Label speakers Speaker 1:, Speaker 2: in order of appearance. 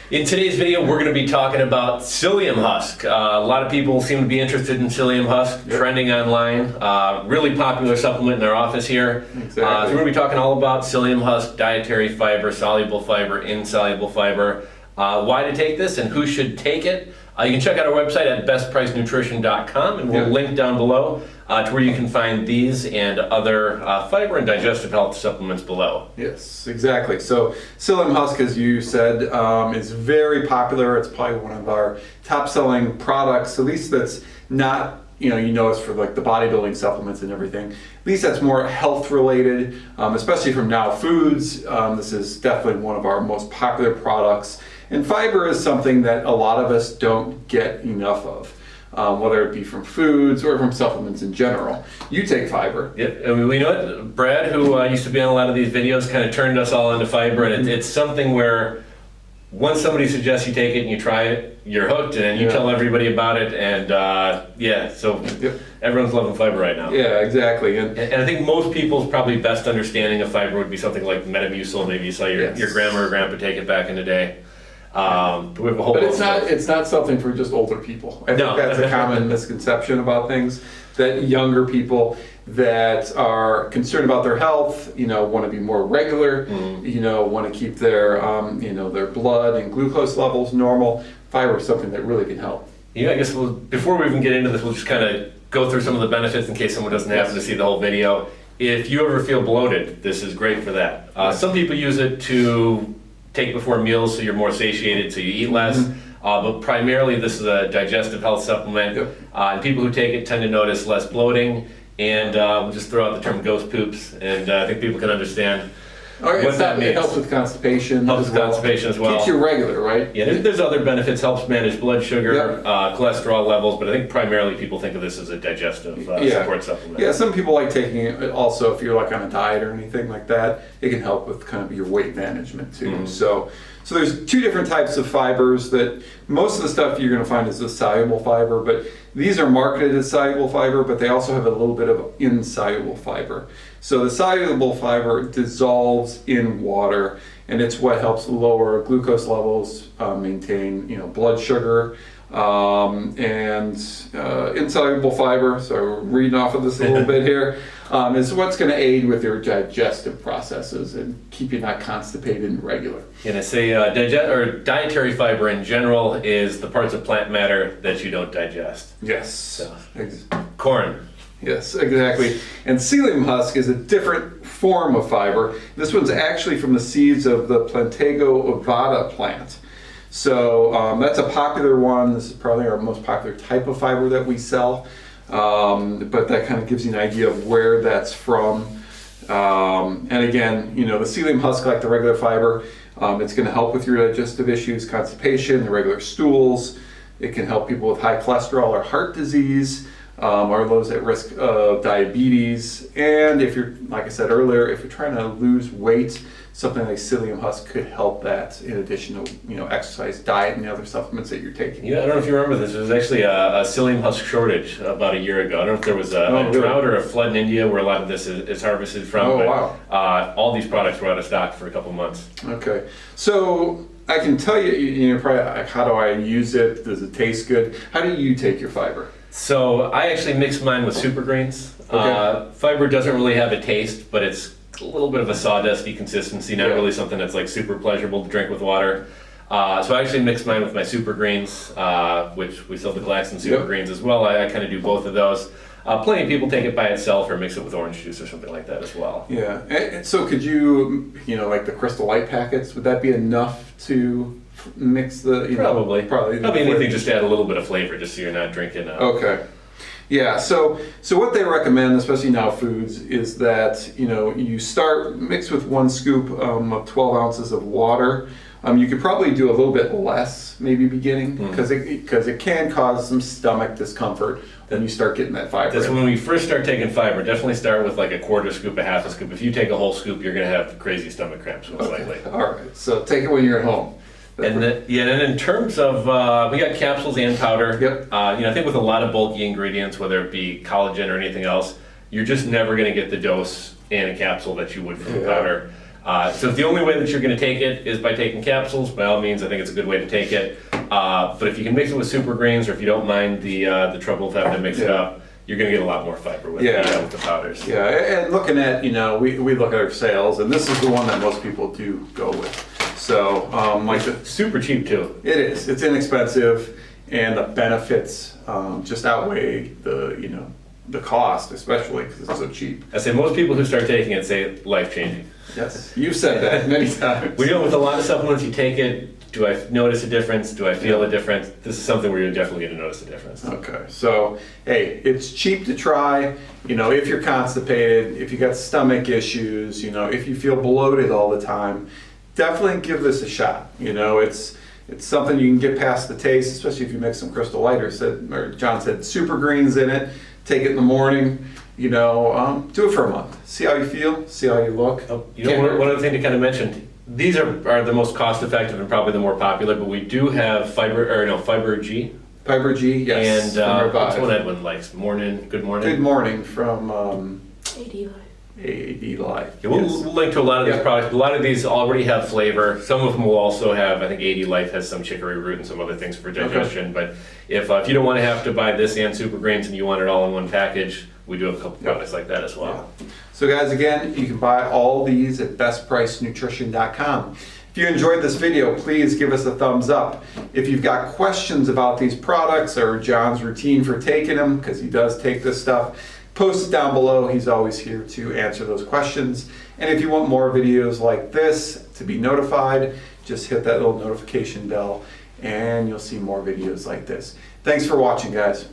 Speaker 1: In today's video, we're going to be talking about Psyllium Husk. A lot of people seem to be interested in Psyllium Husk, trending online. Really popular supplement in our office here.
Speaker 2: Exactly.
Speaker 1: So we're going to be talking all about Psyllium Husk, dietary fiber, soluble fiber, insoluble fiber, why to take this and who should take it. You can check out our website at BestPriceNutrition.com, and we'll link down below to where you can find these and other fiber and digestive health supplements below.
Speaker 2: Yes, exactly. So Psyllium Husk, as you said, is very popular. It's probably one of our top-selling products, at least that's not, you know it's for like the bodybuilding supplements and everything. At least that's more health-related, especially from Now Foods. This is definitely one of our most popular products. And fiber is something that a lot of us don't get enough of, whether it be from foods or from supplements in general. You take fiber.
Speaker 1: Yep, and we know it. Brad, who used to be on a lot of these videos, kind of turned us all into fiber, and it's something where once somebody suggests you take it and you try it, you're hooked, and then you tell everybody about it, and so everyone's loving fiber right now.
Speaker 2: Yeah, exactly. And
Speaker 1: I think most people's probably best understanding of fiber would be something like Metamucil. Maybe you saw your grandma or grandpa take it back in the day. But we have a whole
Speaker 2: it's not something for just older people. I think that's a common misconception about things, that younger people that are concerned about their health, want to be more regular, want to keep their, their blood and glucose levels normal. Fiber is something that really can help.
Speaker 1: Yeah, I guess before we even get into this, we'll just kind of go through some of the benefits in case someone doesn't happen to see the whole video. If you ever feel bloated, this is great for that. Some people use it to take before meals so you're more satiated, so you eat less. But primarily this is a digestive health supplement. And people who take it tend to notice less bloating, and we'll just throw out the term ghost poops, and I think people can understand what that means.
Speaker 2: It helps with constipation.
Speaker 1: Helps with constipation as well.
Speaker 2: Keeps you regular, right?
Speaker 1: Yeah, there's other benefits. Helps manage blood sugar, cholesterol levels, but I think primarily people think of this as a digestive support supplement.
Speaker 2: Yeah, some people like taking it also if you're like on a diet or anything like that. It can help with kind of your weight management too. So there's two different types of fibers. That most of the stuff you're going to find is a soluble fiber, but these are marketed as soluble fiber, but they also have a little bit of insoluble fiber. So the soluble fiber dissolves in water, and it's what helps lower glucose levels, maintain blood sugar, and insoluble fiber. So we're reading off of this a little bit here. Is what's going to aid with your digestive processes and keep you not constipated and regular.
Speaker 1: And I say dietary fiber in general is the parts of plant matter that you don't digest.
Speaker 2: Yes.
Speaker 1: So, corn.
Speaker 2: Yes, exactly. And Psyllium Husk is a different form of fiber. This one's actually from the seeds of the Plantago ovata plant. So that's a popular one. This is probably our most popular type of fiber that we sell. But that kind of gives you an idea of where that's from. And again, the Psyllium Husk, like the regular fiber, it's going to help with your digestive issues, constipation, irregular stools. It can help people with high cholesterol or heart disease, or those at risk of diabetes. And if you're, like I said earlier, if you're trying to lose weight, something like Psyllium Husk could help that, in addition to exercise, diet, and the other supplements that you're taking.
Speaker 1: Yeah, I don't know if you remember this. There was actually a Psyllium Husk shortage about a year ago. I don't know if there was a drought or a flood in India where a lot of this is harvested from.
Speaker 2: Oh,
Speaker 1: wow. All these products were out of stock for a couple months.
Speaker 2: Okay. So I can tell you, probably, how do I use it? Does it taste good? How do you take your fiber?
Speaker 1: So I actually mix mine with super greens.
Speaker 2: Okay.
Speaker 1: Fiber doesn't really have a taste, but it's a little bit of a sawdusty consistency, not really something that's like super pleasurable to drink with water. So I actually mix mine with my super greens, which we sell the Glaxon super greens as well. I kind of do both of those. Plenty of people take it by itself or mix it with orange juice or something like that as well.
Speaker 2: Yeah. And so could you, like the Crystal Light packets, would that be enough to mix the,
Speaker 1: Probably.
Speaker 2: Probably.
Speaker 1: I mean, anything just to add a little bit of flavor, just so you're not drinking.
Speaker 2: Okay. Yeah, so what they recommend, especially Now Foods, is that you start mix with 1 scoop of 12 ounces of water. You could probably do a little bit less, maybe beginning, because it can cause some stomach discomfort when you start getting that fiber.
Speaker 1: That's when we first start taking fiber. Definitely start with like a quarter scoop, a half a scoop. If you take a whole scoop, you're going to have crazy stomach cramps most likely.
Speaker 2: All right, so take it when you're at home.
Speaker 1: And then in terms of, we got capsules and powder.
Speaker 2: Yep.
Speaker 1: I think with a lot of bulky ingredients, whether it be collagen or anything else, you're just never going to get the dose in a capsule that you would from powder. So if the only way that you're going to take it is by taking capsules, by all means, I think it's a good way to take it. But if you can mix it with super greens, or if you don't mind the trouble of having to mix it up, you're going to get a lot more fiber with, with the powders.
Speaker 2: Yeah, and looking at, we look at our sales, and this is the one that most people do go with. So,
Speaker 1: It's super cheap too.
Speaker 2: It is. It's inexpensive, and the benefits just outweigh the cost, especially because it's so cheap.
Speaker 1: I say most people who start taking it say life-changing.
Speaker 2: Yes, you've said that many times.
Speaker 1: We know with a lot of supplements, you take it, do I notice a difference? Do I feel a difference? This is something where you're definitely going to notice a difference.
Speaker 2: Okay, so hey, it's cheap to try. If you're constipated, if you got stomach issues, if you feel bloated all the time, definitely give this a shot. It's something you can get past the taste, especially if you mix some Crystal Light or John said super greens in it. Take it in the morning. Do it for a month. See how you feel. See how you look.
Speaker 1: One other thing to kind of mention. These are the most cost effective and probably the more popular, but we do have Fiber G.
Speaker 2: Fiber G, yes.
Speaker 1: And what's one Edwin likes? Good morning.
Speaker 2: Good morning from
Speaker 3: AD Life.
Speaker 2: AD Life.
Speaker 1: Yeah, we'll link to a lot of these products. A lot of these already have flavor. Some of them will also have, I think AD Life has some chicory root and some other things for digestion. But if you don't want to have to buy this and super grains and you want it all in one package, we do have a couple products like that as well.
Speaker 2: Yeah. So guys, again, you can buy all these at BestPriceNutrition.com. If you enjoyed this video, please give us a thumbs up. If you've got questions about these products or John's routine for taking them, because he does take this stuff, post it down below. He's always here to answer those questions. And if you want more videos like this to be notified, just hit that little notification bell and you'll see more videos like this. Thanks for watching, guys.